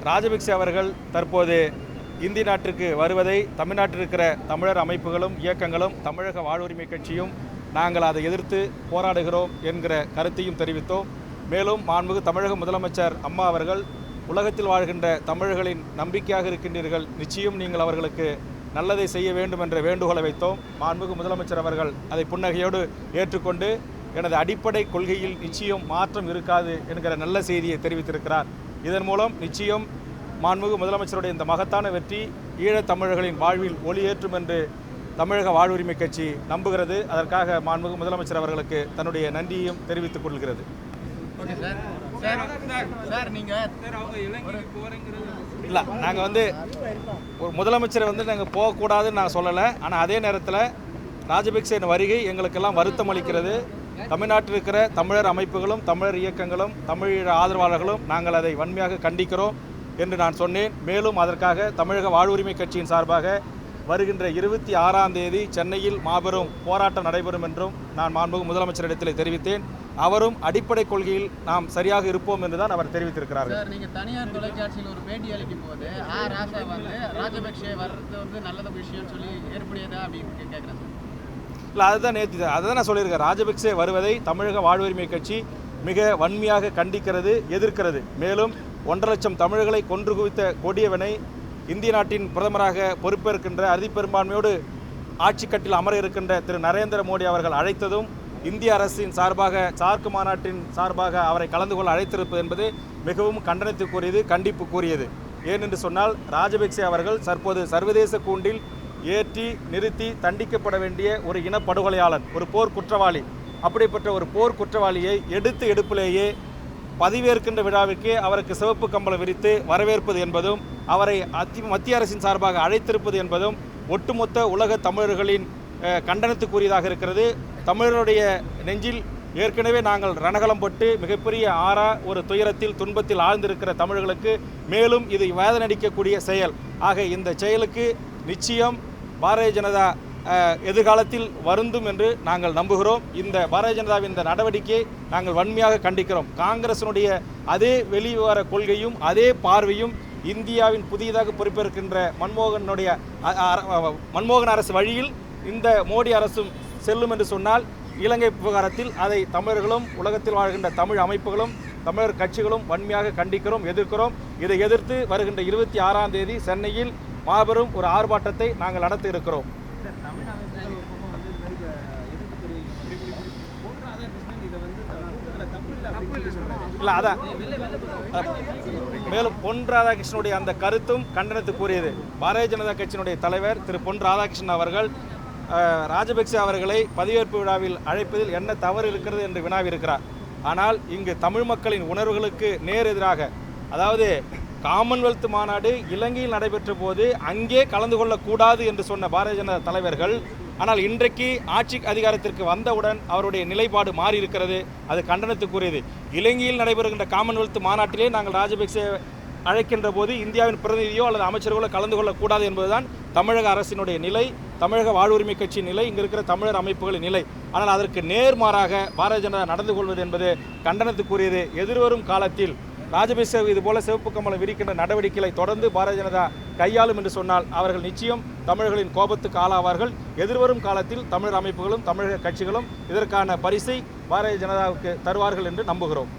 ராஜபக்சே அவர்கள் தற்போது இந்திய நாட்டிற்கு வருவதை தமிழ்நாட்டில் இருக்கிற தமிழர் அமைப்புகளும் இயக்கங்களும் தமிழக வாழ்வுரிமை கட்சியும் நாங்கள் அதை எதிர்த்து போராடுகிறோம் என்கிற கருத்தையும் தெரிவித்தோம். மேலும் மாண்புமிகு தமிழக முதலமைச்சர் அம்மா அவர்கள் உலகத்தில் வாழ்கின்ற தமிழர்களின் நம்பிக்கையாக இருக்கின்றீர்கள், நிச்சயம் நீங்கள் அவர்களுக்கு நல்லதை செய்ய வேண்டும் என்ற வேண்டுகோளை வைத்தோம். மாண்புமிகு முதலமைச்சர் அவர்கள் அதை புன்னகையோடு ஏற்றுக்கொண்டு எனது அடிப்படை கொள்கையில் நிச்சயம் மாற்றம் இருக்காது என்கிற நல்ல செய்தியை தெரிவித்திருக்கிறார். இதன் மூலம் நிச்சயம் மாண்புமிகு முதலமைச்சருடைய இந்த மகத்தான வெற்றி ஈழத் தமிழர்களின் வாழ்வில் ஒளியேற்றும் என்று தமிழக வாழ்வுரிமை கட்சி நம்புகிறது. அதற்காக மாண்புமிகு முதலமைச்சர் அவர்களுக்கு தன்னுடைய நன்றியையும் தெரிவித்துக் கொள்கிறது. இல்லை, நாங்கள் ஒரு முதலமைச்சரை நாங்கள் போகக்கூடாதுன்னு நான் சொல்லலை. ஆனால் அதே நேரத்தில் ராஜபக்சேயின் வருகை எங்களுக்கெல்லாம் வருத்தம் அளிக்கிறது. தமிழ்நாட்டில் இருக்கிற தமிழர் அமைப்புகளும் தமிழர் இயக்கங்களும் தமிழீழ ஆதரவாளர்களும் நாங்கள் அதை வன்மையாக கண்டிக்கிறோம் என்று நான் சொன்னேன். மேலும் அதற்காக தமிழக வாழ்வுரிமை கட்சியின் சார்பாக வருகின்ற 26ஆம் தேதி சென்னையில் மாபெரும் போராட்டம் நடைபெறும் என்றும் நான் மாண்புமிகு முதலமைச்சரிடத்தில் தெரிவித்தேன். அவரும் அடிப்படை கொள்கையில் நாம் சரியாக இருப்போம் என்றுதான் அவர் தெரிவித்திருக்கிறார். நீங்கள் தனியார் தொலைக்காட்சியில் ஒரு பேட்டி அளிக்கும் போது ராசா ராஜபக்சே வர்றது நல்ல விஷயம் சொல்லி ஏற்புடையதா அப்படின்னு கேட்குறேன். இல்லை, அதுதான் நான் சொல்லியிருக்கேன். ராஜபக்சே வருவதை தமிழக வாழ்வுரிமை கட்சி மிக வன்மையாக கண்டிக்கிறது, எதிர்க்கிறது. மேலும் 1.5 லட்சம் தமிழர்களை கொன்று குவித்த கொடியவனை இந்திய நாட்டின் பிரதமராக பொறுப்பேற்கின்ற அறுதிப்பெரும்பான்மையோடு ஆட்சி கட்டில் அமர இருக்கின்ற திரு நரேந்திர மோடி அவர்கள் அழைத்ததும் இந்திய அரசின் சார்பாக சார்க் மாநாட்டின் சார்பாக அவரை கலந்து கொள்ள அழைத்திருப்பது என்பது மிகவும் கண்டனத்துக்குரியது, கண்டிப்புக்குரியது. ஏனென்று சொன்னால் ராஜபக்சே அவர்கள் தற்போது சர்வதேச கூண்டில் ஏற்றி நிறுத்தி தண்டிக்கப்பட வேண்டிய ஒரு இனப்படுகொலையாளர், ஒரு போர் குற்றவாளி. அப்படிப்பட்ட ஒரு போர் குற்றவாளியை எடுப்பிலேயே பதவியேற்கின்ற விழாவிற்கே அவருக்கு சிவப்பு கம்பளம் விரித்து வரவேற்பது என்பதும் அவரை மத்திய அரசின் சார்பாக அழைத்திருப்பது என்பதும் ஒட்டுமொத்த உலக தமிழர்களின் கண்டனத்துக்குரியதாக இருக்கிறது. தமிழருடைய நெஞ்சில் ஏற்கனவே நாங்கள் ரணகலம் பட்டு மிகப்பெரிய ஒரு துயரத்தில் துன்பத்தில் ஆழ்ந்திருக்கிற தமிழர்களுக்கு மேலும் இது வேதனடிக்கக்கூடிய செயல். ஆக இந்த செயலுக்கு நிச்சயம் பாரதிய ஜனதா எதிர்காலத்தில் வருந்தும் என்று நாங்கள் நம்புகிறோம். இந்த பாரதிய ஜனதாவின் இந்த நடவடிக்கையை நாங்கள் வன்மையாக கண்டிக்கிறோம். காங்கிரசினுடைய அதே வெளிவர கொள்கையும் அதே பார்வையும் இந்தியாவின் புதியதாக பொறுப்பேற்கின்ற மன்மோகன் அரசு வழியில் இந்த மோடி அரசும் செல்லும் என்று சொன்னால் இலங்கை விவகாரத்தில் அதை தமிழர்களும் உலகத்தில் வாழ்கின்ற தமிழ் அமைப்புகளும் தமிழர் கட்சிகளும் வன்மையாக கண்டிக்கிறோம், எதிர்க்கிறோம். இதை எதிர்த்து வருகின்ற 26ஆம் தேதி சென்னையில் மாபெரும் ஒரு ஆர்ப்பாட்டத்தை நாங்கள் நடத்த இருக்கிறோம். இல்லை, அதான் மேலும் பொன் ராதாகிருஷ்ணனுடைய அந்த கருத்தும் கண்டனத்துக்குரியது. பாரதிய ஜனதா கட்சியினுடைய தலைவர் திரு பொன் ராதாகிருஷ்ணன் அவர்கள் ராஜபக்சே அவர்களை பதவியேற்பு விழாவில் அழைப்பதில் என்ன தவறு இருக்கிறது என்று வினாவியிருக்கிறார். ஆனால் இங்கு தமிழ் மக்களின் உணர்வுகளுக்கு நேர் எதிராக, அதாவது காமன்வெல்த் மாநாடு இலங்கையில் நடைபெற்ற போது அங்கே கலந்து கொள்ளக்கூடாது என்று சொன்ன பாரதிய ஜனதா தலைவர்கள், ஆனால் இன்றைக்கு ஆட்சி அதிகாரத்திற்கு வந்தவுடன் அவருடைய நிலைப்பாடு மாறி இருக்கிறது. அது கண்டனத்துக்குரியது. இலங்கையில் நடைபெறுகின்ற காமன்வெல்த் மாநாட்டிலே நாங்கள் ராஜபக்சே அழைக்கின்ற போது இந்தியாவின் பிரதிநிதியோ அல்லது அமைச்சர்களோ கலந்து கொள்ளக்கூடாது என்பதுதான் தமிழக அரசினுடைய நிலை, தமிழக வாழ்வுரிமை கட்சியின் நிலை, இங்கே இருக்கிற தமிழர் அமைப்புகளின் நிலை. ஆனால் அதற்கு நேர்மாறாக பாரதிய ஜனதா நடந்து கொள்வது என்பது கண்டனத்துக்குரியது. எதிர்வரும் காலத்தில் ராஜபக்சே இதுபோல சிவப்பு கம்பளம் விரிக்கின்ற நடவடிக்கைகளை தொடர்ந்து பாரதிய ஜனதா கையாளும் என்று சொன்னால் அவர்கள் நிச்சயம் தமிழர்களின் கோபத்துக்கு ஆளாவார்கள். எதிர்வரும் காலத்தில் தமிழர் அமைப்புகளும் தமிழக கட்சிகளும் இதற்கான பரிசை பாரதிய ஜனதாவுக்கு தருவார்கள் என்று நம்புகிறோம்.